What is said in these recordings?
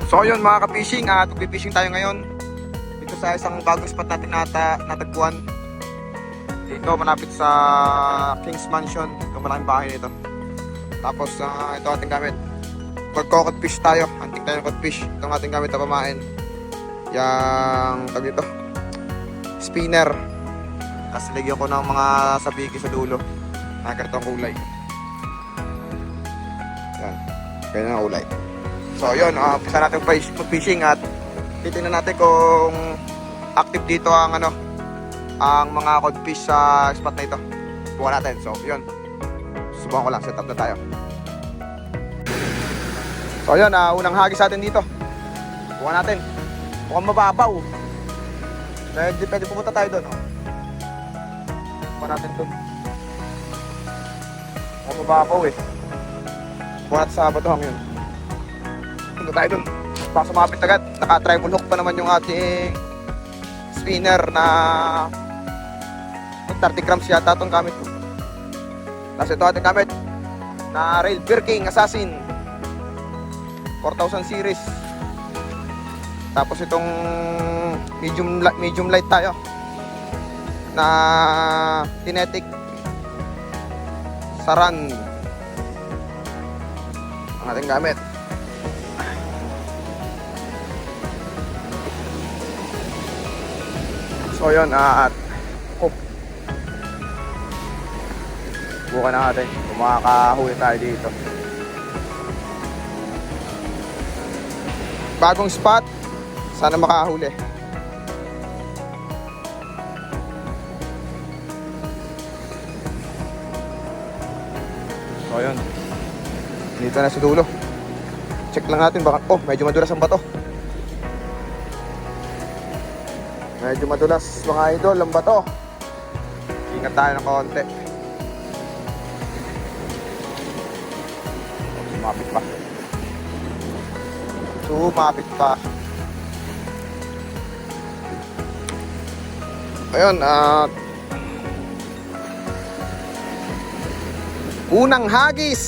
So yun mga ka-fishing, magpi-fishing tayo ngayon dito sa isang bagong spot natin natagpuan dito malapit sa King's Mansion, yung malaking bahay nito. Tapos ito ating gamit, mag-coconut fish tayo, antik tayo ng codfish. Itong ating gamit na pamain, yung tag dito, spinner. Tapos lagyan ko ng mga sabiki sa dulo na ganitong kulay. Yan, ganyan ang kulay. So yun, umpisa natin fishing at titingnan natin kung active dito ang ang mga codfish sa spot na ito. Bukan natin. So yun, subukan ko lang, set up na tayo. So yun, unang hagis natin dito. Bukan natin. Mukhang mababaw. Pwede pumunta tayo doon. Bukan natin doon. Mukhang mababaw eh. Bukan natin sa batuhang yun. Punta tayo dun. Baka sumapit agad. Naka-tribal hook pa naman yung ating spinner na 30 grams yata itong gamit ko. Tapos ito ating gamit na Rail Birking Assassin 4000 series. Tapos itong medium light tayo na Kinetic Saran ang ating gamit. So yun, at bukan na natin kung makakahuli tayo dito. Bagong spot, sana makahuli. So yun, dito na sa dulo. Check lang natin baka, medyo madulas ang bato. Medyo madulas mga idol ang bato. Ingat tayo ng konti. Sumapit pa. Sumapit pa. Ayun, unang hagis.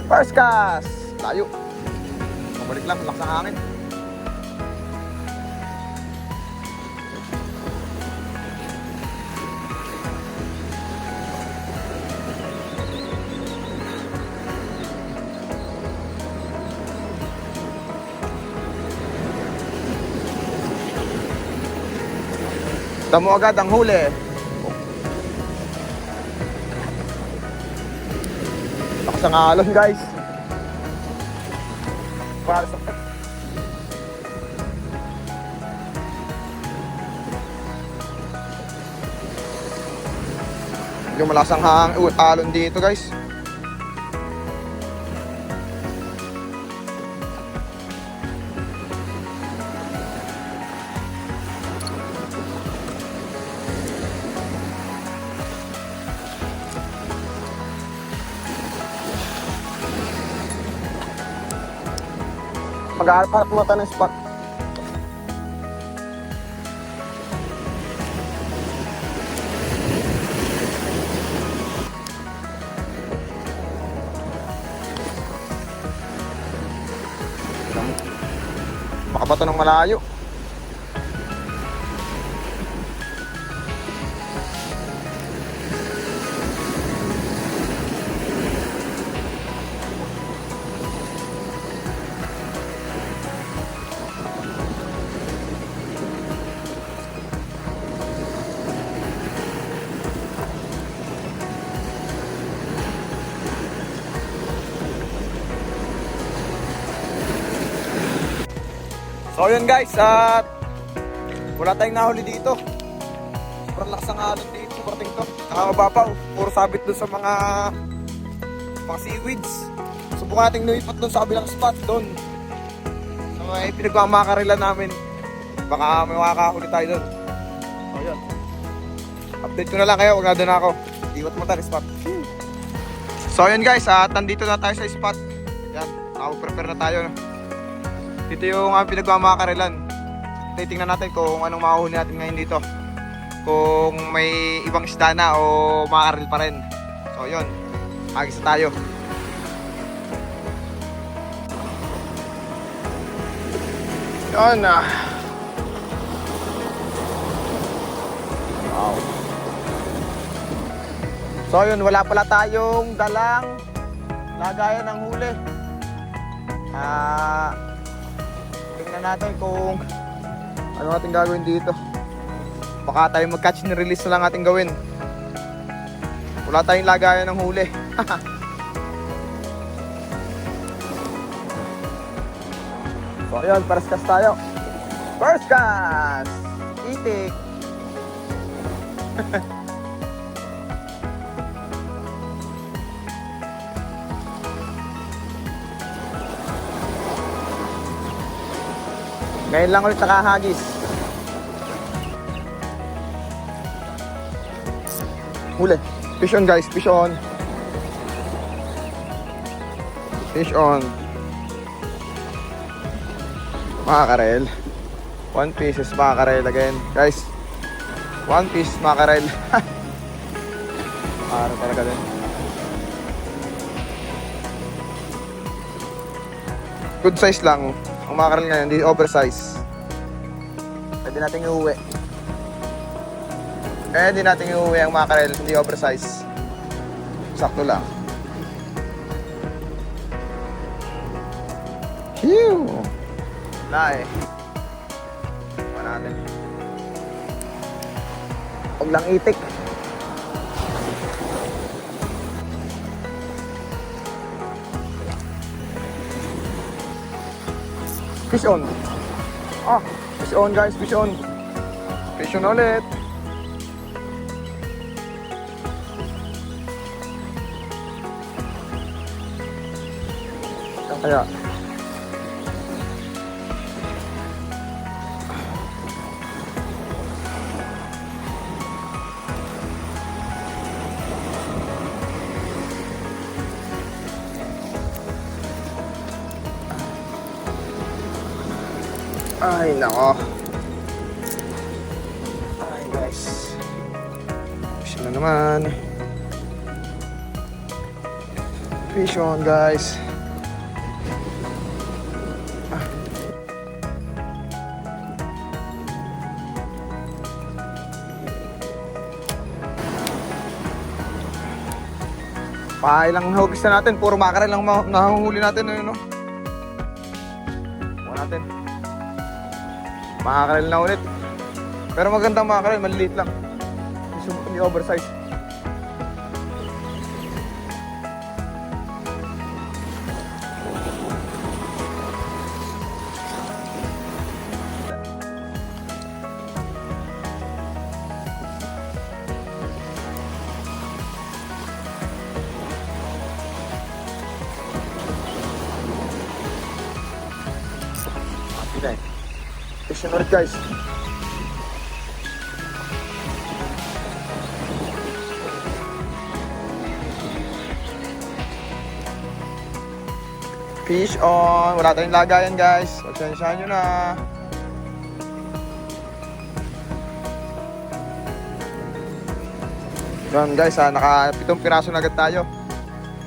First cast. Layo. Balik lang, lakas ng hangin. Tamo agad ang huli. Lakas ng alon guys. Para sa yung malasang alon dito guys. Mag-aaral po natin ng spot. Makabato ng malayo. So yun guys, at wala tayong nahuli dito. Sobrang lakas ang alon dito, sobrang to. Nakakababaw, puro sabit dun sa mga seaweeds. Subukan natin lumipat dun sa kabilang spot dun. So may pinagmamakarilan namin. Baka may makakahuli tayo dun. So yun, update ko na lang kayo, huwag na dun ako. Iwat mo tayo spot. So yun guys, at nandito na tayo sa spot. Yan, nakaprepare na tayo. Dito yung pinagmamakarilan. Titingnan natin kung anong mahuhuli natin ngayon dito. Kung may ibang isda na o makakaril pa rin. So yun, agis na tayo. Yun na. Wow. So yun, wala pala tayong dalang lagayan ng huli. Tingnan natin kung ano ating gagawin dito. Baka tayo mag-catch and release na lang ating gawin. Wala tayong lagayan ng huli. So ayun, first cast tayo. First cast! Itik! Ngayon lang ulit sa kahagis. Huli. Fish on guys, fish on. Fish on. Mga karel. One piece is mga karel again. Guys, one piece mga karel. Para talaga din. Good size lang. Ang mga karel ngayon, hindi oversize. Pwede natin iuwi. Hindi natin iuwi ang mga karel, hindi oversize. Sakto lang. Phew! Wala eh. Wala natin. Huwag lang itik. Fish on. Fish on guys, fish on. Fish on ulit. Kaya ay nako. Ay guys, fish na naman. Fish on guys. Pailang hugis na natin, puro makarel lang nahuhuli natin, ano? Huwag natin. Makarel na ulit. Pero magandang makarel, maliliit lang. Hindi oversize. Fish on ulit guys. Fish on. Wala tayong lagayan guys. Pasensyahan nyo na. Yan guys, naka 7 piraso na agad tayo.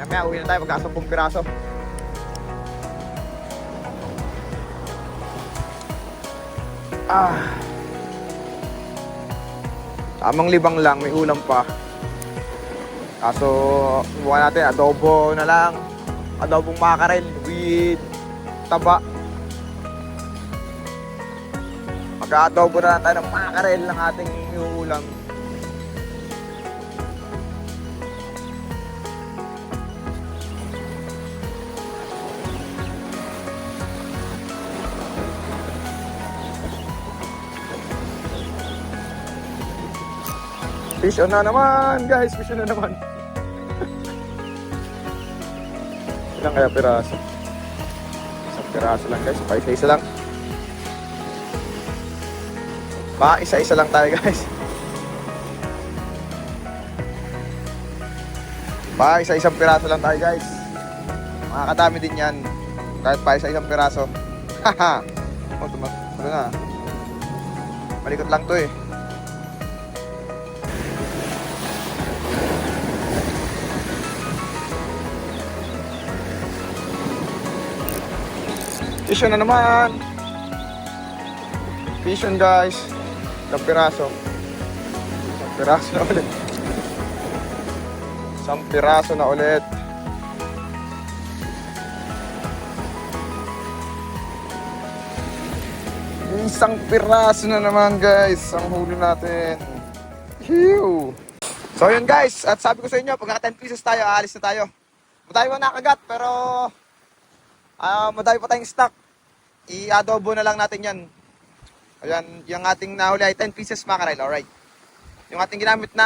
Yan uwi na tayo magka 10 piraso. Tamang libang lang, may ulam pa. Kaso, buwan natin, adobo na lang. Adobong makarel with taba. Magka-adobo na lang tayo ng makarel ng ating ulam. Fish on na naman guys, fish on na naman. Ilang kaya piraso? Isang piraso lang guys, pa isa-isa lang. Pa isa-isa lang tayo guys. Pa isa-isang piraso lang tayo guys. Makakadami din yan. Kahit pa isa-isang piraso. Haha. Oh, ano na. Malikot lang to eh. Fish on na naman. Fish on guys. Isang piraso. Isang piraso na ulit. Isang piraso na ulit. Isang piraso na naman guys ang huli natin. Hiu. So yun guys, at sabi ko sa inyo, pag naka 10 pieces tayo, aalis na tayo. Madami pa nakagat pero madami pa tayong stock. I-adobo na lang natin yan. Ayan, yung ating nahuli ay 10 pieces mackerel, alright. Yung ating ginamit na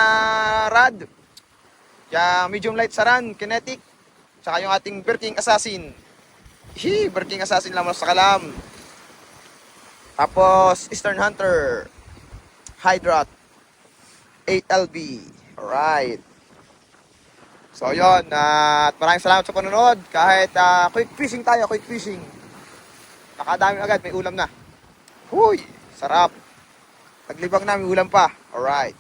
rod, yung medium light saran, kinetic, tsaka yung ating Birking Assassin. Birking Assassin lang sa kalam. Tapos, Eastern Hunter, Hydrot, 8LB. Alright. So, yun. At maraming salamat sa panonood. Kahit quick fishing tayo, quick fishing. Nakadami agad, may ulam na. Huy! Sarap. Naglibang na, may ulam pa. Alright.